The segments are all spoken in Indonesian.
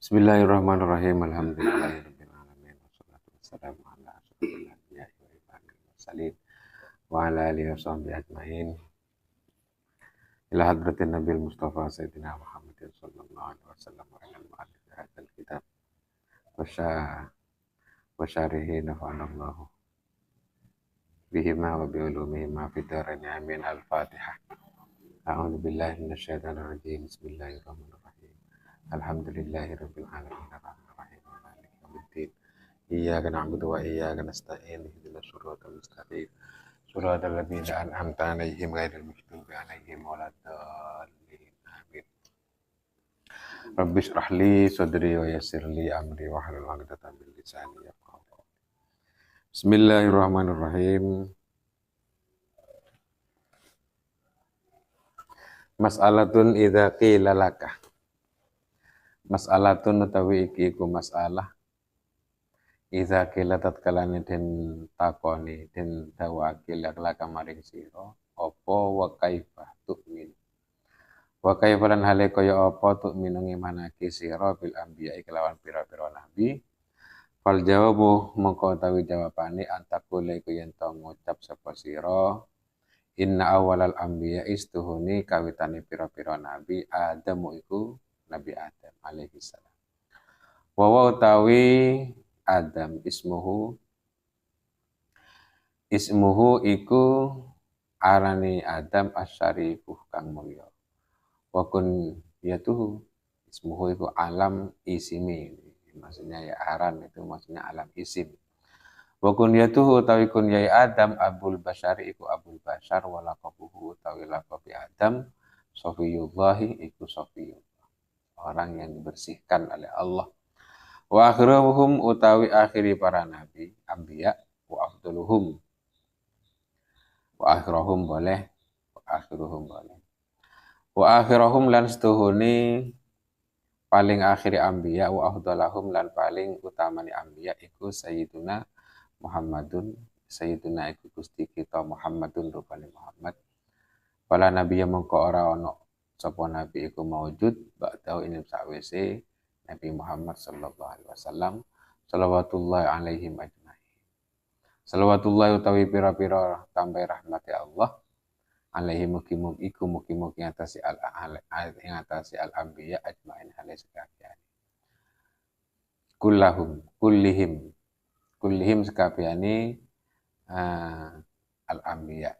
Bismillahirrahmanirrahim. Alhamdulillahirabbil alamin. Wassalatu wassalamu ala asyrofil anbiya'i wa imamil mursalin wa ala alihi washabbihi ajmain. Ila hadratin Nabil Mustafa Sayyidina Muhammadin sallallahu alaihi wasallam wa ala mu'allif hadzal kitab wa syarihi nafa'anallahu bihima wa bi ulumihima fid dharain amin. Al-Fatihah. A'udzu billahi minasyaitonir rajim. Bismillahirrahmanirrahim. Alhamdulillahirabbil alamin. Arrahmanirrahim. Maliki yaumiddin. Iyyaka na'budu wa iyyaka nasta'in. Ihdinas siratal mustaqim. Siratal ladzina an'amta 'alaihim ghairil maghdubi 'alaihim waladdallin. Amin. Rabbi shrah li sadri wa yassir li amri wahlul 'uqdatam min lisani yafqahu qawli. Bismillahirrahmanirrahim. Mas'alatun idza qila laka. Mas'alatun utawi iki iku masalah idza qila tatkalane den takoni den dawake laka maring sira apa wa kaifa tu'min. Wa kaifa lan hale kaya apa tu'min ngimanake sira bil anbiya kelawan pira-pira nabi. Fal jawabu mongko utawi jawabane antakule iku yen to ngucap sapa sira inna awalal anbiya istuhuni kawitane pira-pira nabi Adamu iku Nabi Adam alaihi salam. Wa utawi Adam ismuhu iku arani Adam asyarifuh kang mulya. Wa kun yatuhu ismuhu iku alam isimi. Maksudnya ya aran itu maksudnya alam isim. Wa kunyatuhu utawi kunyai Adam Abul Basyari iku Abul Basyar wa laqabuhu utawi laqabi Adam Safiyullahi iku Safiyullah, orang yang dibersihkan oleh Allah. Wa akhiruhum utawi akhiri para nabi anbiya wa afdaluhum wa akhiruhum boleh wa akhiruhum boleh wa akhiruhum lan setuhuni paling akhiri anbiya wa afdalahum lan paling utamani anbiya iku Sayyiduna Muhammadun. Sayyiduna iku Gusti kita Muhammadun rupane Muhammad. Pala nabi yang mengko ora ono sapa nabi iku maujud ba'dahu ing sawise Nabi Muhammad sallallahu alaihi wasallam shalawatullahi alaihim ajmain. Shalawatullahi utawi pira-pira tambahi rahmati Allah alaihi mugi-mugi iku mugi-mugi ngatasi al anbiya ajmain hale sekabian. Kullihim sekabiani al anbiya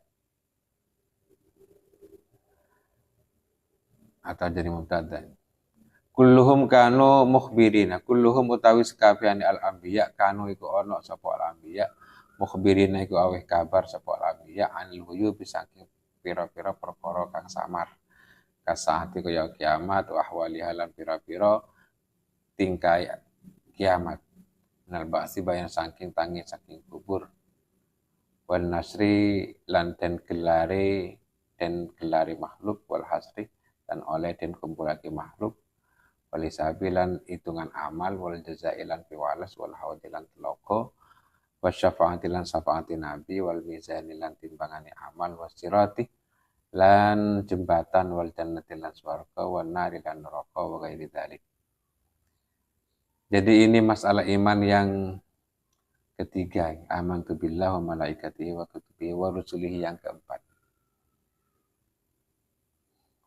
atau jadi mubtada. Kulluhum kanu mukhbirina. Kulluhum utawi sekabehane al-anbiya kanu iku ana sapa al-anbiya. Mukhbirina iku aweh kabar sapa al-anbiya anil ghuyub saking pira-pira perkara kang samar. Kasaati kaya kiamat wa ahwali halan pira-pira tingkai kiamat. Nal ba'si bayan saking tangi saking kubur. Wal nasri lan den gelare makhluk wal hasri dan oleh den kumpulake makhluk. Walisabilan hitungan amal wal jazailan piwalas wal haudilan teloko wasyafaatilan syafaati nabi wal mizanilan timbangane amal wasirati lan jembatan wal jannati lan swarga wan nari lan neraka wa ghairi dzalik. Jadi ini masalah iman yang ketiga, amantu billahi wa malaikatihi wa kutubihi wa rusulihi yang keempat.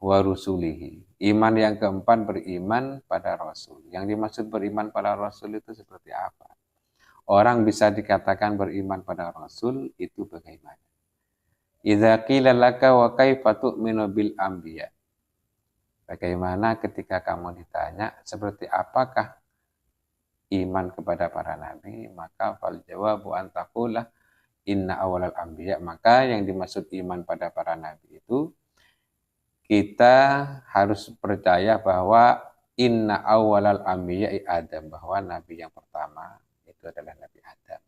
Wa rusulihi. Iman yang keempat beriman pada Rasul. Yang dimaksud beriman pada Rasul itu seperti apa? Orang bisa dikatakan beriman pada Rasul itu bagaimana? Idza qila laka wa kaifa tu'minu bil anbiya. Bagaimana ketika kamu ditanya seperti apakah iman kepada para nabi, maka fal jawabu antaqula inna awalal anbiya. Maka yang dimaksud iman pada para nabi itu kita harus percaya bahwa inna awalal anbiya'i Adam, bahwa nabi yang pertama itu adalah Nabi Adam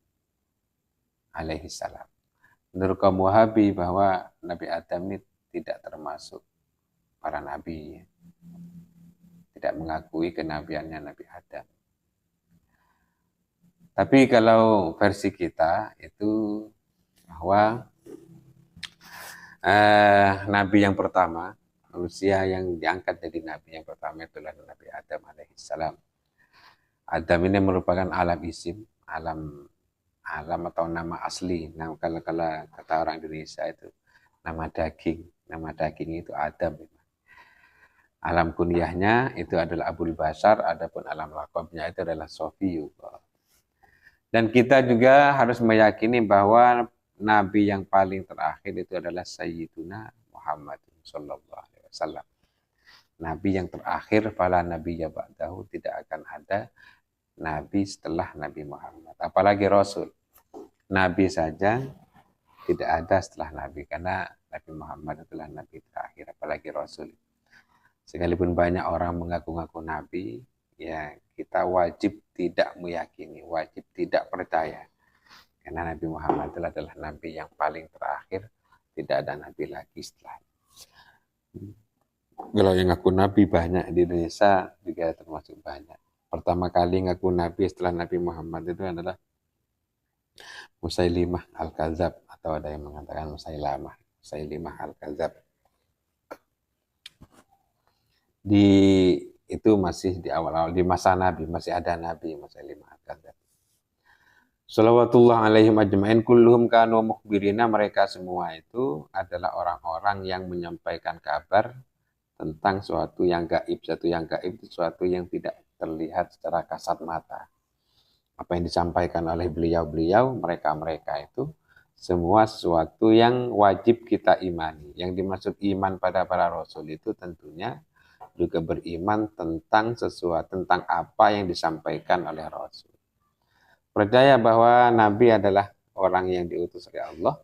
alaihi salam. Menurut kaum Wahabi bahwa Nabi Adam ini tidak termasuk para nabi, tidak mengakui kenabiannya Nabi Adam. Tapi kalau versi kita itu bahwa nabi yang pertama, manusia yang diangkat jadi nabi yang pertama itulah Nabi Adam alaihissalam. Adam ini merupakan alam isim, alam atau nama asli. Nah, kalau kata orang Indonesia itu nama daging itu Adam. Alam kunyahnya itu adalah Abul Bashar, adapun alam lakabnya itu adalah Sofiyu. Dan kita juga harus meyakini bahwa Nabi yang paling terakhir itu adalah Sayyiduna Muhammad Sallallahu Alaihi Wasallam. Nabi yang terakhir, fala Nabi ya ba'dahu, tidak akan ada Nabi setelah Nabi Muhammad. Apalagi Rasul. Nabi saja tidak ada setelah Nabi, karena Nabi Muhammad adalah Nabi terakhir, apalagi Rasul. Sekalipun banyak orang mengaku-ngaku Nabi, ya kita wajib tidak meyakini, wajib tidak percaya. Karena Nabi Muhammad adalah Nabi yang paling terakhir, tidak ada Nabi lagi setelah. Kalau yang ngaku Nabi banyak di Indonesia juga termasuk banyak. Pertama kali ngaku Nabi setelah Nabi Muhammad itu adalah Musailimah Al-Kadzab, atau ada yang mengatakan Musailimah Al-Kadzab. Itu masih di awal-awal, di masa Nabi, masih ada Nabi Musailimah Al-Kadzab. Shalawatullah alaihim ajma'in kulluhum kanu mukhbirina, mereka semua itu adalah orang-orang yang menyampaikan kabar tentang suatu yang gaib. Suatu yang gaib itu suatu yang tidak terlihat secara kasat mata. Apa yang disampaikan oleh beliau-beliau, mereka itu semua sesuatu yang wajib kita imani. Yang dimaksud iman pada para rasul itu tentunya juga beriman tentang sesuatu, tentang apa yang disampaikan oleh rasul. Percaya bahwa Nabi adalah orang yang diutus oleh Allah,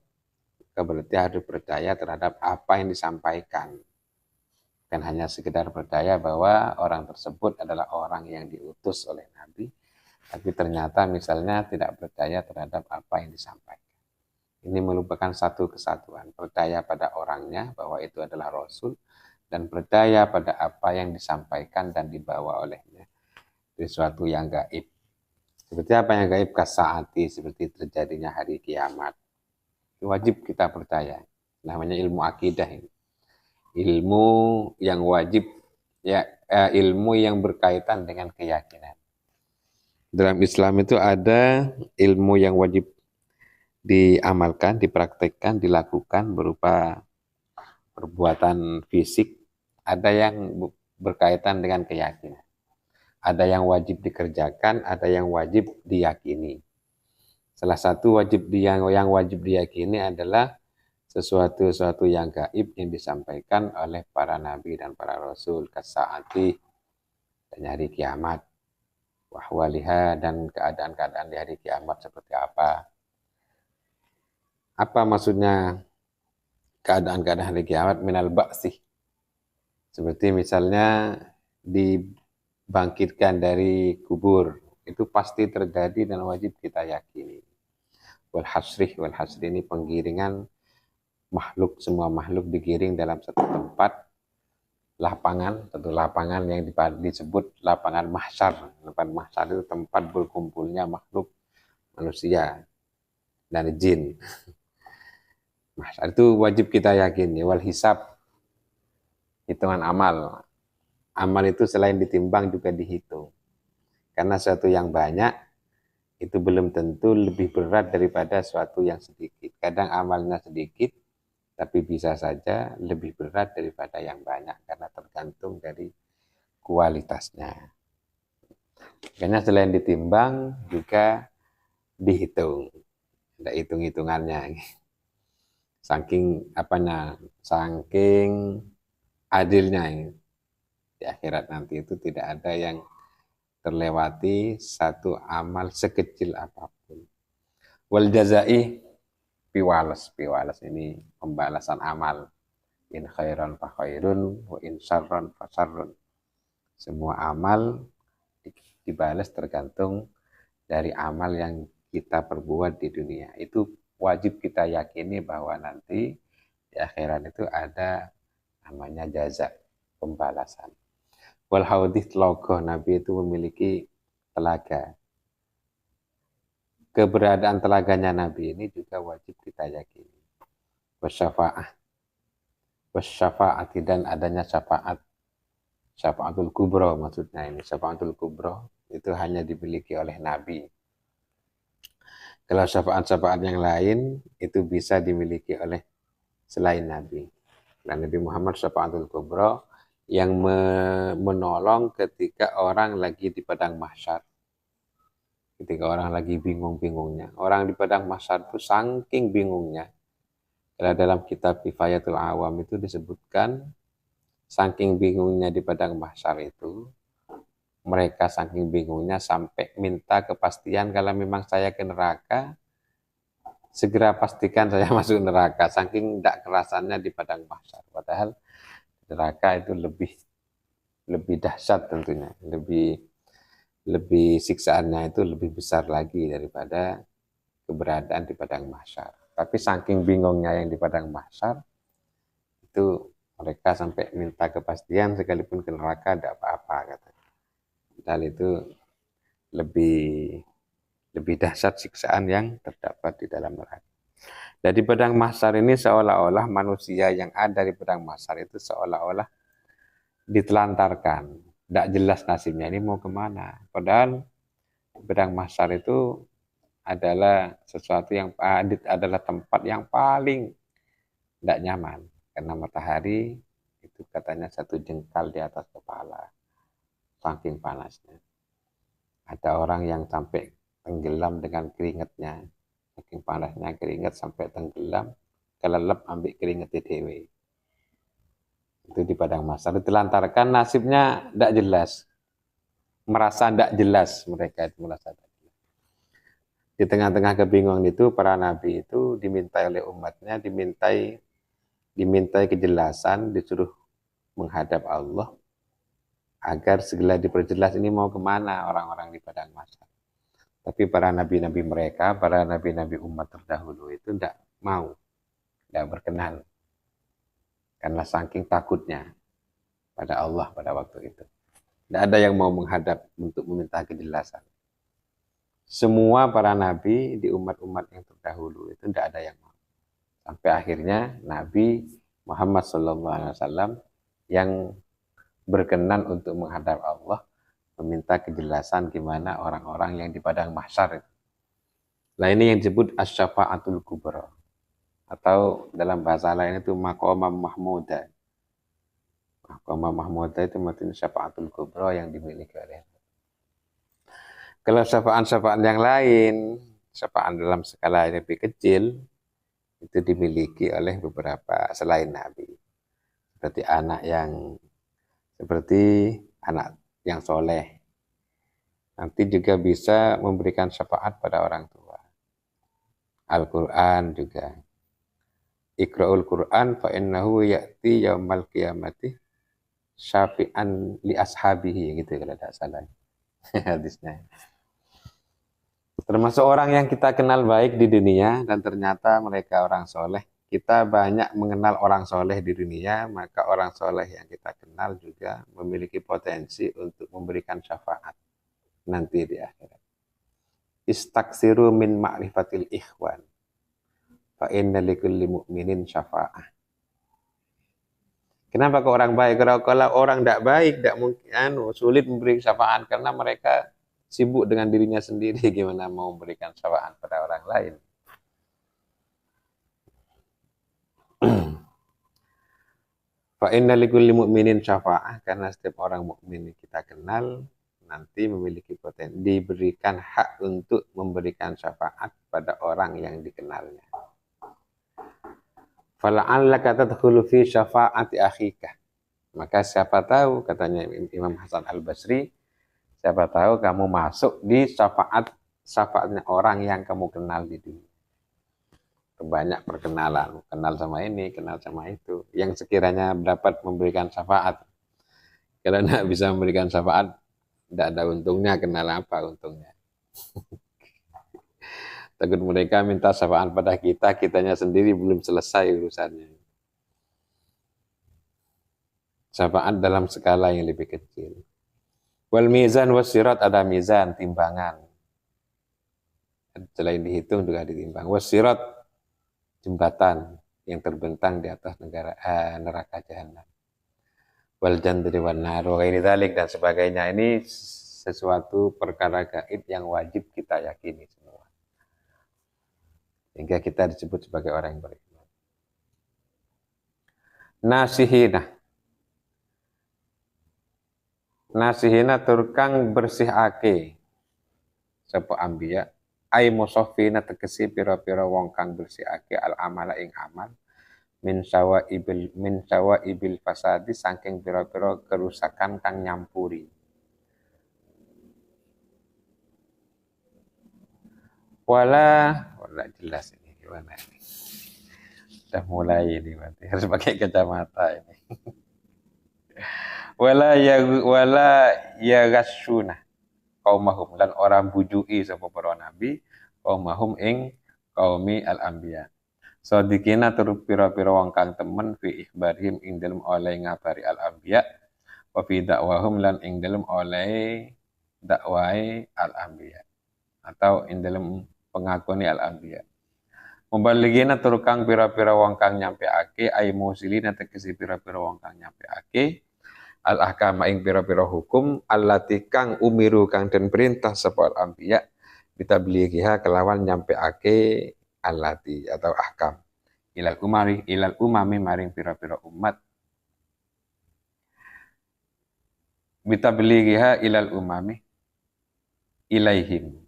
berarti harus percaya terhadap apa yang disampaikan. Bukan hanya sekedar percaya bahwa orang tersebut adalah orang yang diutus oleh Nabi, tapi ternyata misalnya tidak percaya terhadap apa yang disampaikan. Ini merupakan satu kesatuan, percaya pada orangnya bahwa itu adalah Rasul, dan percaya pada apa yang disampaikan dan dibawa olehnya. Itu sesuatu yang gaib. Seperti apa yang gaib? Kasaati, seperti terjadinya hari kiamat. Itu wajib kita percaya. Namanya ilmu akidah ini. Ilmu yang wajib, ya, ilmu yang berkaitan dengan keyakinan. Dalam Islam itu ada ilmu yang wajib diamalkan, dipraktekkan, dilakukan berupa perbuatan fisik. Ada yang berkaitan dengan keyakinan. Ada yang wajib dikerjakan, ada yang wajib diyakini. Salah satu yang wajib diyakini adalah sesuatu yang gaib yang disampaikan oleh para nabi dan para rasul, kasaati, dan hari kiamat, wahwaliha, dan keadaan-keadaan di hari kiamat seperti apa. Apa maksudnya keadaan-keadaan hari kiamat? Minal ba'sih. Seperti misalnya dibangkitkan dari kubur, itu pasti terjadi dan wajib kita yakini. Wal hasri ini penggiringan makhluk, semua makhluk digiring dalam satu tempat, satu lapangan yang disebut lapangan mahsyar. Lapangan mahsyar itu tempat berkumpulnya makhluk manusia dan jin. Mahsyar itu wajib kita yakini. Wal hisab, hitungan amal. Amal itu selain ditimbang juga dihitung. Karena sesuatu yang banyak itu belum tentu lebih berat daripada sesuatu yang sedikit. Kadang amalnya sedikit, tapi bisa saja lebih berat daripada yang banyak, karena tergantung dari kualitasnya. Karena selain ditimbang juga dihitung. Ada hitung-hitungannya. Saking adilnya. Di akhirat nanti itu tidak ada yang terlewati satu amal sekecil apapun. Wal jazai piwales ini pembalasan amal. In khairan fa khairun wa in syarran fa syarrun. Semua amal dibalas tergantung dari amal yang kita perbuat di dunia. Itu wajib kita yakini bahwa nanti di akhirat itu ada namanya jaza, pembalasan. Wal haudih, logoh Nabi itu memiliki telaga. Keberadaan telaganya Nabi ini juga wajib kita yakini. Wasyafa'ati, dan adanya syafaat. Syafaatul kubro maksudnya ini. Syafaatul kubro itu hanya dimiliki oleh Nabi. Kalau syafaat-syafaat yang lain itu bisa dimiliki oleh selain Nabi. Dan Nabi Muhammad Syafaatul Kubra yang menolong ketika orang lagi di padang mahsyar. Ketika orang lagi bingung-bingungnya. Orang di padang mahsyar itu saking bingungnya. Kalau dalam kitab Kifayatul Awam itu disebutkan saking bingungnya di padang mahsyar itu, mereka saking bingungnya sampai minta kepastian kalau memang saya ke neraka, segera pastikan saya masuk neraka. Saking tidak kerasannya di padang mahsyar. Padahal neraka itu lebih dahsyat tentunya, lebih siksaannya itu lebih besar lagi daripada keberadaan di padang mahsyar. Tapi saking bingungnya yang di padang mahsyar itu mereka sampai minta kepastian sekalipun ke neraka tidak apa-apa katanya. Dan itu lebih dahsyat siksaan yang terdapat di dalam neraka. Dan di padang mahsyar ini seolah-olah manusia yang ada di padang mahsyar itu seolah-olah ditelantarkan, tidak jelas nasibnya ini mau kemana. Padahal di padang mahsyar itu adalah sesuatu yang adalah tempat yang paling tidak nyaman karena matahari itu katanya 1 jengkal di atas kepala, saking panasnya. Ada orang yang sampai tenggelam dengan keringatnya, saking panasnya keringat sampai tenggelam, kelelep ambil keringatnya dewe. Itu di padang mahsyar ditelantarkan, nasibnya tidak jelas, merasa tidak jelas mereka itu merasa tidak jelas. Di tengah-tengah kebingungan itu para nabi itu dimintai oleh umatnya, dimintai kejelasan, disuruh menghadap Allah agar segera diperjelas ini mau kemana orang-orang di padang mahsyar. Tapi para nabi-nabi mereka, para nabi-nabi umat terdahulu itu tidak mau, tidak berkenan. Karena saking takutnya pada Allah pada waktu itu. Tidak ada yang mau menghadap untuk meminta kejelasan. Semua para nabi di umat-umat yang terdahulu itu tidak ada yang mau. Sampai akhirnya Nabi Muhammad SAW yang berkenan untuk menghadap Allah, meminta kejelasan gimana orang-orang yang di padang mahsyar itu. Nah ini yang disebut asy-syafa'atul kubra, atau dalam bahasa lain itu maqamah mahmudah. Maqamah mahmudah itu maksudnya syafa'atul kubra yang dimiliki oleh. Kalau syafaat-syafaat yang lain, syafaat dalam skala yang lebih kecil, itu dimiliki oleh beberapa selain Nabi. Seperti anak yang soleh. Nanti juga bisa memberikan syafaat pada orang tua. Al-Quran juga. Iqra'ul Quran fa innahu ya'ti yaumal qiyamati syafi'an li ashabihi, gitu kalau tidak salah hadisnya. Termasuk orang yang kita kenal baik di dunia dan ternyata mereka orang soleh. Kita banyak mengenal orang soleh di dunia, maka orang soleh yang kita kenal juga memiliki potensi untuk memberikan syafaat nanti di akhirat. Istaksiru min ma'rifatil ikhwan, fa inna likulli mu'minin syafa'ah. Kenapa ke orang baik? Kalau orang tidak baik, tidak mungkin sulit memberi syafaat karena mereka sibuk dengan dirinya sendiri. Gimana mau memberikan syafaat pada orang lain? Fa inna likulli mu'minin syafa'ah, karena setiap orang mukmin kita kenal nanti memiliki potensi diberikan hak untuk memberikan syafaat pada orang yang dikenalnya. Fala'allaka tadkhulu fi syafa'ati akhika. Maka siapa tahu, katanya Imam Hasan Al-Basri, siapa tahu kamu masuk di syafaatnya orang yang kamu kenal di dunia. Banyak perkenalan, kenal sama ini, kenal sama itu, yang sekiranya dapat memberikan syafaat. Kalau tidak bisa memberikan syafaat, tidak ada untungnya, kenal apa untungnya. Takut mereka minta syafaat pada kita, kitanya sendiri belum selesai urusannya. Syafaat dalam skala yang lebih kecil. Wal mizan was sirat, ada mizan, timbangan. Selain dihitung juga ditimbang. Was sirat, jembatan yang terbentang di atas neraka jahanam. Wal jannati wan nar wa ghairi dzalik, dan sebagainya. Ini sesuatu perkara gaib yang wajib kita yakini semua. Sehingga kita disebut sebagai orang yang beriman. Nasihina turkang bersihake sapa ambiya ai musaffina tegesi pira-pira wong kang bersihake al amala ing amal min sawa ibil fasadi saking pira-pira kerusakan kang nyampuri. Wala jelas ini gimana ini. Sudah mulai ini berarti harus pakai kacamata ini. Wala ya gasyuna qaumahum lan orang bujui sapa para nabi qaumahum ing qaumi al-anbiya. Sadiqina tur pira-pira wong kang temen fi ikhbarihim ing dalem oleh ngabari al-anbiya wa fi dakwahum lan ing dalem oleh dakwai al-anbiya atau ing dalem pengakoni al-anbiya. Mubaligina tur kang pira-pira wong kang nyampeake ay musilina tegese pira-pira wong kang nyampeake al-ahkam ing pira-pira hukum allati kang umiru kang den perintah sapa al-anbiya bitablighiha kelawan nyampeake allati atau ahkam ilal umami maring pira-pira umat bitablighiha ilal umami ilaihim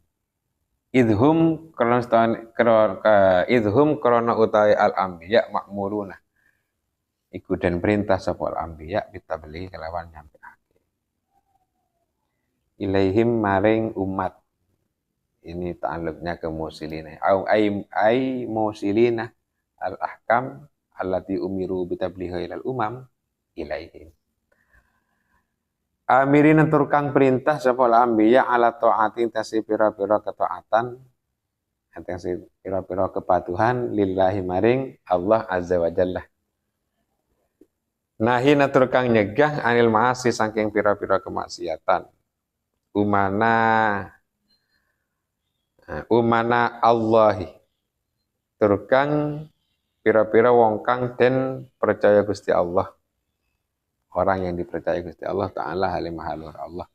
idhum krana utawi al-anbiya makmuruna iku den perintah sapa al-anbiya bitablighi kelawan nyampeake ilaihim maring umat. Ini ta'alluqnya ke musilina au ai musilina al-ahkam allati umiru bitablighi ilal umam ilaihim. Amirin turkang perintah sapa al-anbiya ala taati tasi pira-pira ketaatan tasi pira-pira kepatuhan lillahi maring Allah azza wa jalla. Nahina turkang nyegah anil maasi saking pira-pira kemaksiatan. Umana Allahi turkang pira-pira wong kang den percaya Gusti Allah. Orang yang dipercaya Gusti Allah Ta'ala halimah Allah.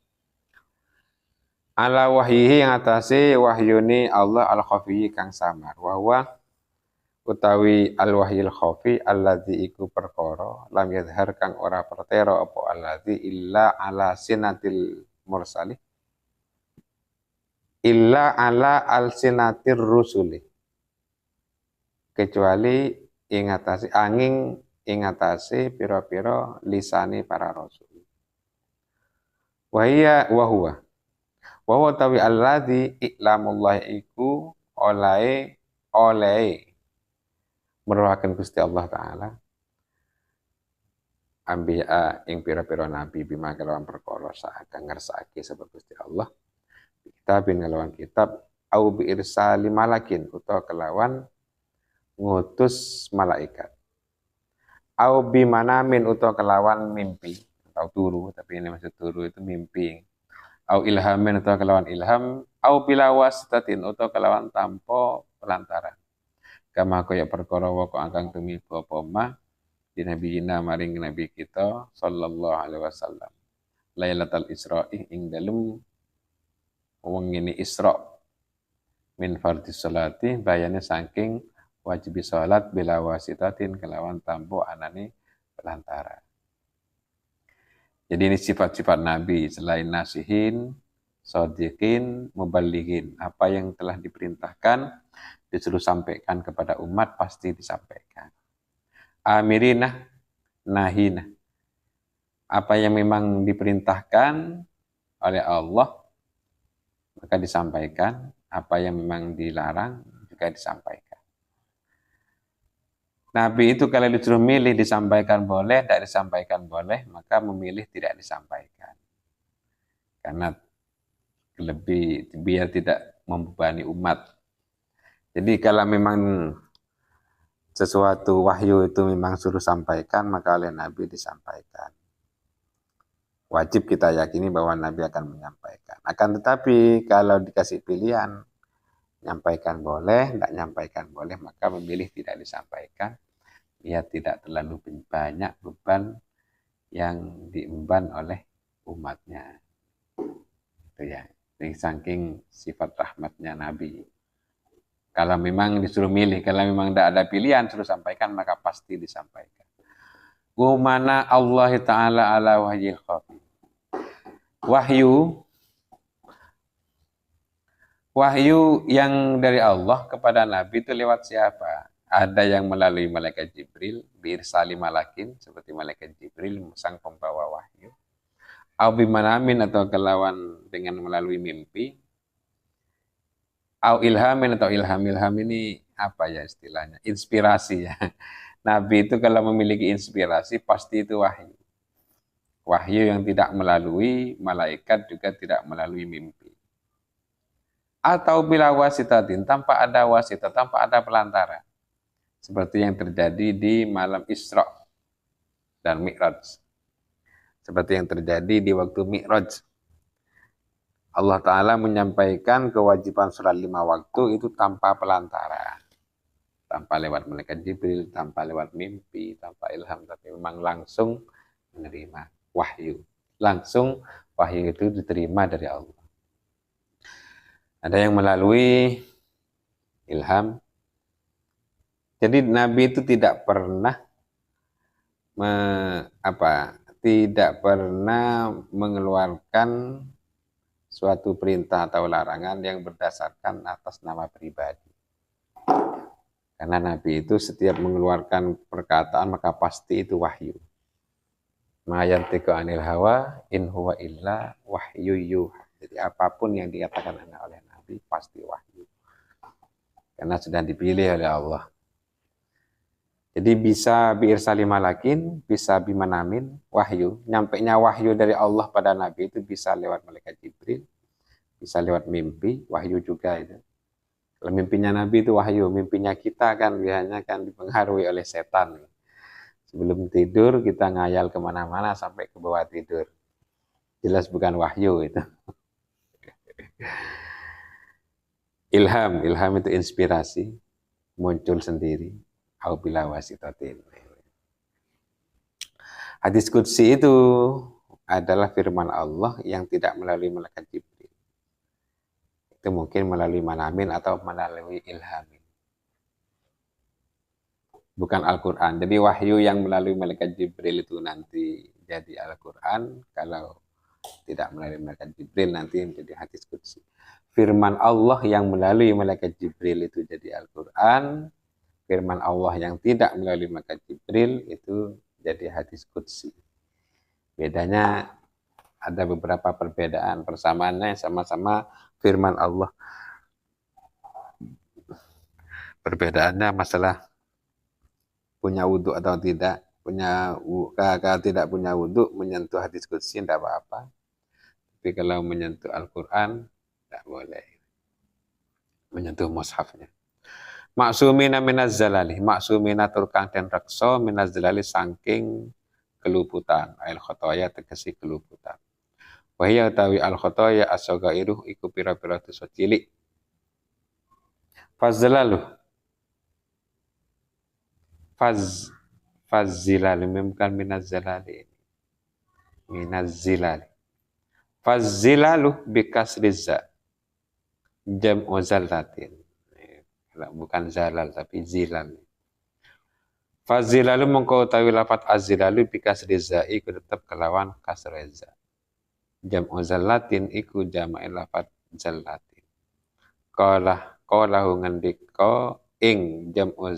Ala wahyihi yang atase wahyuni Allah al-khafiyyi kang samar. Wahwa utawi al-wahyil khafi alladzi iku perkara lam yadhhar kang ora pertero apa alladzi illa ala sinatil mursali illa ala al-sinatir rusuli kecuali ingatasi angin ingatasi pira-pira lisane para rasul. Wahuwa tawi alladzi i'lamullah iku oleh meruhaken Gusti Allah Ta'ala anbiya ing pira-pira nabi bima kelawan perkara saakang ngersake sebab Gusti Allah kitabin kelawan kitab au bi irsali malakin utawa kelawan ngutus malaikat au bi manamin utawa kelawan mimpi atau turu tapi ini maksud turu itu mimpi au ilhamin utawa kelawan ilham au bila wasitatin utawa kelawan tanpa pelantaran kama kaya perkara wa kang tumi apa ma di nabiyina maring nabi kita sallallahu alaihi wasallam lailatul isra'i ing dalem wengine isra min fardhis salati bayane saking wajib salat bila wasitatin kelawan tanpa anane pelantara. Jadi ini sifat-sifat Nabi selain nasihin, sadiqin, mubalighin. Apa yang telah diperintahkan disuruh sampaikan kepada umat pasti disampaikan. Amirina, nahina. Apa yang memang diperintahkan oleh Allah maka disampaikan. Apa yang memang dilarang juga disampaikan. Nabi itu kalau disuruh milih disampaikan boleh, tidak disampaikan boleh, maka memilih tidak disampaikan. Karena lebih biar tidak membebani umat. Jadi kalau memang sesuatu wahyu itu memang suruh sampaikan, maka oleh Nabi disampaikan. Wajib kita yakini bahwa Nabi akan menyampaikan. Akan tetapi kalau dikasih pilihan, nyampaikan boleh, tidak nyampaikan boleh, maka memilih tidak disampaikan. Dia tidak terlalu banyak beban yang diemban oleh umatnya. Itu ya. Ini saking sifat rahmatnya Nabi. Kalau memang disuruh milih, kalau memang tidak ada pilihan, suruh sampaikan, maka pasti disampaikan. Gumana Allah Ta'ala ala wahyil khafi. Wahyu yang dari Allah kepada Nabi itu lewat siapa? Ada yang melalui malaikat Jibril, biirsali malakin, seperti malaikat Jibril, sang pembawa wahyu. Au bimanamin atau kelawan dengan melalui mimpi. Au ilhamin atau ilham. Ilham ini apa ya istilahnya? Inspirasi ya. Nabi itu kalau memiliki inspirasi pasti itu wahyu. Wahyu yang tidak melalui malaikat juga tidak melalui mimpi. Atau bila wasitatin, tanpa ada wasita, tanpa ada pelantara. Seperti yang terjadi di malam Isra dan Mi'raj. Seperti yang terjadi di waktu Mi'raj. Allah Ta'ala menyampaikan kewajiban sholat 5 waktu itu tanpa pelantara. Tanpa lewat malaikat Jibril, tanpa lewat mimpi, tanpa ilham, tapi memang langsung menerima wahyu. Langsung wahyu itu diterima dari Allah. Ada yang melalui ilham. Jadi Nabi itu tidak pernah mengeluarkan suatu perintah atau larangan yang berdasarkan atas nama pribadi. Karena Nabi itu setiap mengeluarkan perkataan maka pasti itu wahyu. Ma yantiqu anil hawa in huwa illa wahyu yuha. Jadi apapun yang dikatakan oleh Nabi pasti wahyu. Karena sudah dipilih oleh Allah. Jadi bisa biirsali malakin, bisa bimanamin, wahyu. Nyampainya wahyu dari Allah pada Nabi itu bisa lewat malaikat Jibril, bisa lewat mimpi, wahyu juga itu. Kalau mimpinya Nabi itu wahyu, mimpinya kita kan biasanya kan dipengaruhi oleh setan. Sebelum tidur kita ngayal kemana-mana sampai ke bawah tidur. Jelas bukan wahyu itu. Ilham itu inspirasi, muncul sendiri. Bila wasitatin. Hadis qudsi itu adalah firman Allah yang tidak melalui malaikat Jibril. Itu mungkin melalui manamin atau melalui ilhamin. Bukan Al-Quran. Jadi wahyu yang melalui malaikat Jibril itu nanti jadi Al-Quran. Kalau tidak melalui malaikat Jibril nanti menjadi hadis qudsi. Firman Allah yang melalui malaikat Jibril itu jadi Al-Quran. Firman Allah yang tidak melalui malaikat Jibril itu jadi hadis qudsi. Bedanya ada beberapa perbedaan, persamaannya sama-sama firman Allah. Perbedaannya masalah punya wudhu atau tidak, tidak punya wudhu menyentuh hadis qudsi tidak apa-apa. Tapi kalau menyentuh Al-Quran tidak boleh menyentuh mushafnya. Maksumina minaz zalali, maksumina turkang dan rakso minaz zalali saking keluputan, ail khotoya tegesi keluputan. Wahya utawi al khotoya asogairuh iku pira-pira dosa cilik. Fazzilalu Fazzilalu bukan minaz zalali, minaz zilali. Fazzilalu bikasriza jam'u zallatin. Bukan zalal tapi zilal. Fazilalu mengkau tawi lafat azilalu bikas reza iku tetap kelawan kasreza. Jam'u zallatin iku jama'i lafat zallatin. Qalahu ngendika ing jam'u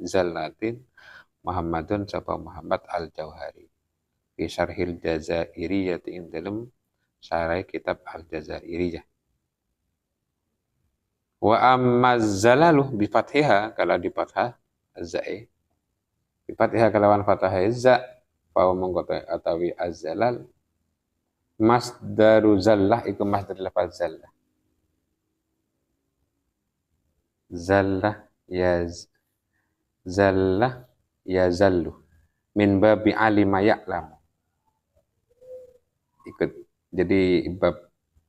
zallatin Muhammadun sapa Muhammad al-Jauhari. Fi syarhil Jazairiyah ing dalem syarah kitab al-Jazairiyah. Wa ammaz-zalalu bi fathiha, kalau di fathah az-za'i bi fathiha kalawan fathah za fa mongko atawi az-zalal masdaru zallah iku masdar lafaz zallah. Zallah ya zallu min babi alima ya'lam. Ikut jadi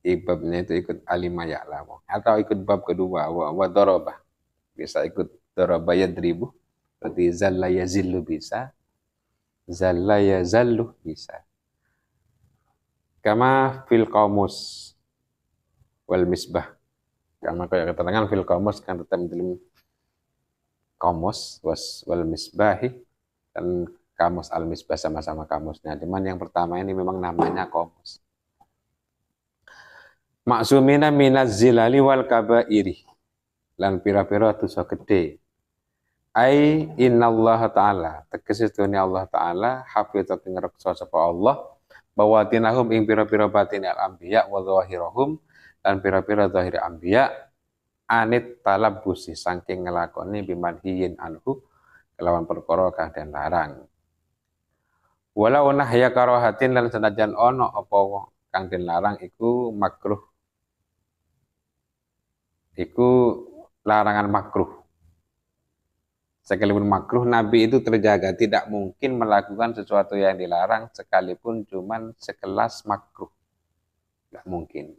ibabnya itu ikut alima ya'lamu atau ikut bab kedua wa darabah, bisa ikut darabah yadribu, berarti zalla yazillu bisa, zalla yazallu bisa. Kama fil qamus, wal misbah. Karena kaya keterangan fil qamus kan tetap dalam qamus wal misbahi dan kamus al misbah sama-sama kamusnya. Cuman yang pertama ini memang namanya qamus. Maksumina minaz zilali wal kabairi lan pira-pira dosa gede. Ai innallaha ta'ala tegese dunia Allah ta'ala hafizat ing reksa sapa Allah bawatinahum ing pira-pira batin al anbiya wa zahirahum lan pira-pira zahir anbiya anit talabbusi saking ngelakoni bimanhiyin anhu kelawan perkara kang den larang. Walau nahya karahatin lan senajan ono apa kang den larang iku makruh. Iku larangan makruh. Sekalipun makruh, Nabi itu terjaga, tidak mungkin melakukan sesuatu yang dilarang sekalipun cuman sekelas makruh. Tidak mungkin.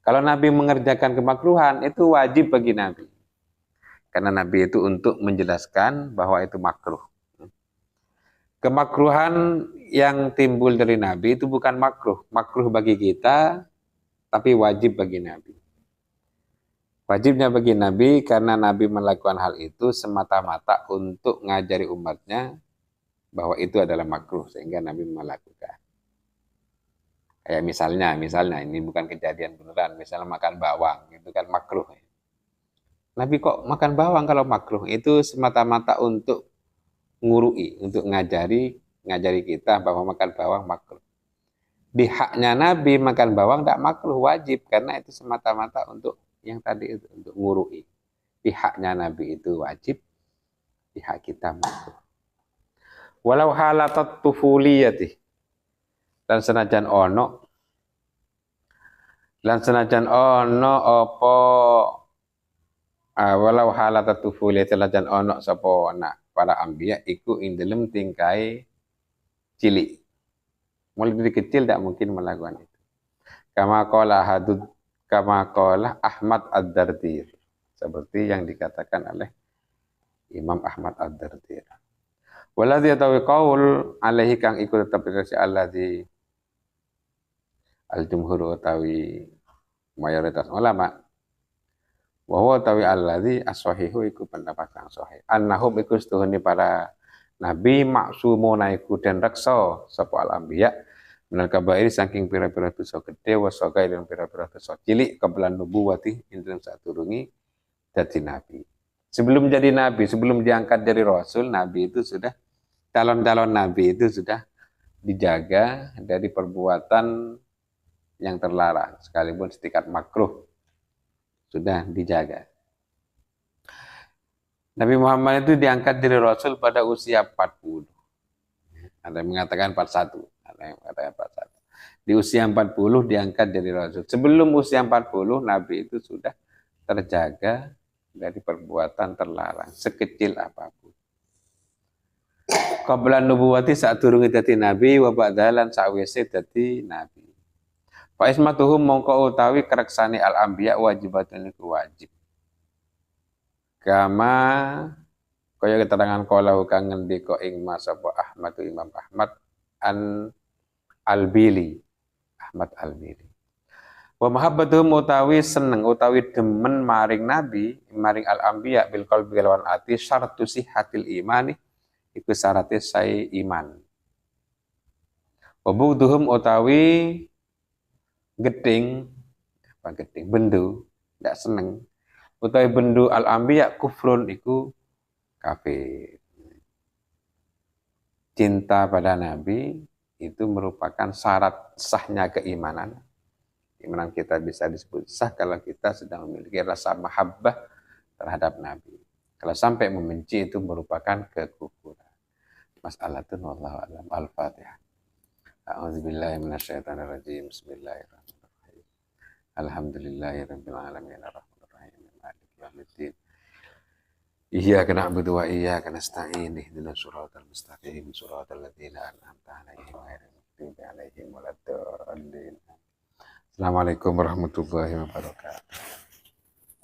Kalau Nabi mengerjakan kemakruhan, itu wajib bagi Nabi. Karena Nabi itu untuk menjelaskan bahwa itu makruh. Kemakruhan yang timbul dari Nabi itu bukan makruh. Makruh bagi kita, tapi wajib bagi Nabi. Wajibnya bagi Nabi karena Nabi melakukan hal itu semata-mata untuk ngajari umatnya bahwa itu adalah makruh sehingga Nabi melakukan. Kayak misalnya ini bukan kejadian beneran, misalnya makan bawang itu kan makruh. Nabi kok makan bawang kalau makruh? Itu semata-mata untuk ngurui, untuk ngajari kita bahwa makan bawang makruh. Di haknya Nabi makan bawang tidak makruh, wajib karena itu semata-mata untuk yang tadi itu untuk ngurui. Pihaknya Nabi itu wajib, pihak kita makruh. Walau halatat tufuliyati dan senajan ono apa walau halatat tufuliyati senajan ono sapa anak para anbiya iku ing dalem tingkai cilik. Mulai dari kecil tidak mungkin melakukan itu. Kama qala Ahmad Ad-Dardir. Seperti yang dikatakan oleh Imam Ahmad Ad-Dardir. Waladhi atawi qaul alaihi kang iku tetap dikasih alladhi al-jumhur utawi mayoritas ulama. Wa huwa utawi alladhi as-sahihu iku pendapat kang sahih. Annahum iku setuhuni para nabi maksumuna iku den reksa sapa al-anbiya minal kabair saking pira-pira dosa gede wasogai dan pira-pira dosa cilik kebelan nubuwati indra saturungi dadi nabi. Sebelum jadi nabi, sebelum diangkat dari rasul, nabi itu sudah calon-calon nabi itu sudah dijaga dari perbuatan yang terlarang sekalipun setingkat makruh sudah dijaga. Nabi Muhammad itu diangkat dari rasul pada usia 40. Ada yang mengatakan 41. Di usia 40 diangkat jadi rasul. Sebelum usia 40 Nabi itu sudah terjaga dari perbuatan terlarang sekecil apapun. Qabla nubuwati saat durunge dadi nabi wa ba'dalan sawise dadi nabi. Fa ismatuhum mongko utawi kreksane al anbiya wajibatun iku wajib. Kama kaya keterangan kala kang ngendika ing masapa Ahmad Imam Ahmad an Al-Bili, Ahmad Al-Bili. Wa mahabbatuhum utawi seneng utawi demen maring nabi, maring al-anbiya bil qalbi lawan ati syartu sihhatil imani iku syaratnya sae iman. Wa buduhum utawi gedeng bendu ndak seneng utawi bendu al-anbiya kufrun iku kafir. Cinta pada nabi itu merupakan syarat sahnya keimanan. Keimanan kita bisa disebut sah kalau kita sedang memiliki rasa mahabbah terhadap Nabi. Kalau sampai membenci itu merupakan kekufuran. Mas'alatun wallahu a'lam. Al-Fatihah. A'udzubillahi minasyaitonirrajim. Bismillahirrahmanirrahim. Alhamdulillahirabbil alamin arrahmanir rahim maliki yaumiddin. Iyyaka na'budu wa iyyaka nasta'in ihdinas siratal mustaqim siratal ladzina an'amta 'alaihim ghairil maghdubi 'alaihim waladdallin. Assalamualaikum warahmatullahi wabarakatuh.